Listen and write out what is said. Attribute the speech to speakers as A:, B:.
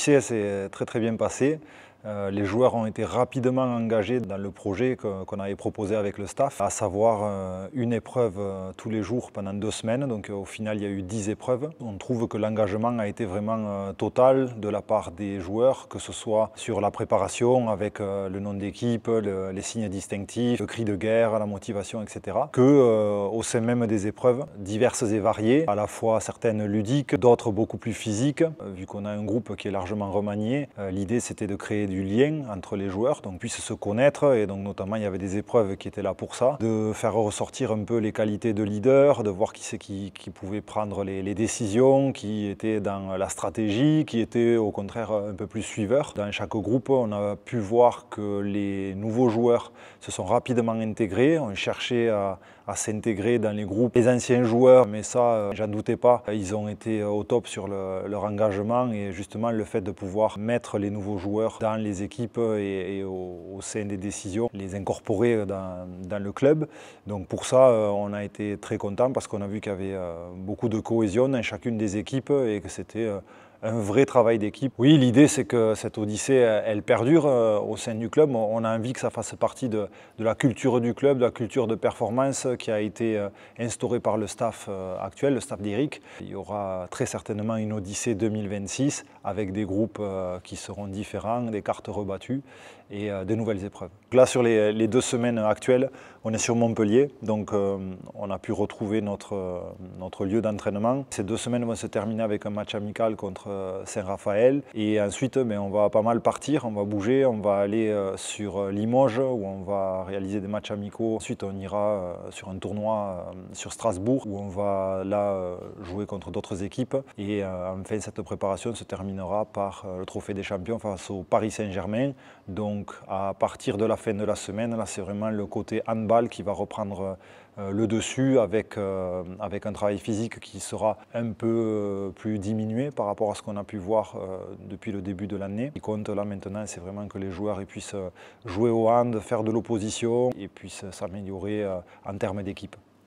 A: L'Odyssée s'est très bien passée. Les joueurs ont été rapidement engagés dans le projet qu'on avait proposé avec le staff, à savoir une épreuve tous les jours pendant 2 semaines. Donc au final, il y a eu 10 épreuves. On trouve que l'engagement a été vraiment total de la part des joueurs, que ce soit sur la préparation avec le nom d'équipe, les signes distinctifs, le cri de guerre, la motivation, etc. Que au sein même des épreuves, diverses et variées, à la fois certaines ludiques, d'autres beaucoup plus physiques. Vu qu'on a un groupe qui est largement remanié, l'idée c'était de créer du lien entre les joueurs, donc puissent se connaître, et donc notamment il y avait des épreuves qui étaient là pour ça, de faire ressortir un peu les qualités de leader, de voir qui c'est qui pouvait prendre les décisions, qui était dans la stratégie, qui était au contraire un peu plus suiveur. Dans chaque groupe, on a pu voir que les nouveaux joueurs se sont rapidement intégrés, on cherchait à s'intégrer dans les groupes. Les anciens joueurs, mais ça, j'en doutais pas, ils ont été au top sur leur engagement, et justement le fait de pouvoir mettre les nouveaux joueurs dans les équipes et au sein des décisions, les incorporer dans le club. Donc pour ça, on a été très contents parce qu'on a vu qu'il y avait beaucoup de cohésion dans chacune des équipes et que c'était un vrai travail d'équipe. Oui, l'idée c'est que cette Odyssée, elle perdure au sein du club. On a envie que ça fasse partie de la culture du club, de la culture de performance qui a été instaurée par le staff actuel, le staff d'Eric. Il y aura très certainement une Odyssée 2026 avec des groupes qui seront différents, des cartes rebattues et des nouvelles épreuves. Là, sur les 2 semaines actuelles, on est sur Montpellier, donc on a pu retrouver notre lieu d'entraînement. Ces 2 semaines vont se terminer avec un match amical contre Saint-Raphaël, et ensuite on va pas mal partir, on va bouger, on va aller sur Limoges où on va réaliser des matchs amicaux. Ensuite on ira sur un tournoi sur Strasbourg où on va là jouer contre d'autres équipes, et enfin cette préparation se terminera par le Trophée des Champions face au Paris Saint-Germain. Donc à partir de la fin de la semaine, là c'est vraiment le côté handball qui va reprendre le dessus, avec un travail physique qui sera un peu plus diminué par rapport à ce qu'on a pu voir depuis le début de l'année. Ce qui compte là maintenant, c'est vraiment que les joueurs puissent jouer au hand, faire de l'opposition et puissent s'améliorer en termes d'équipe.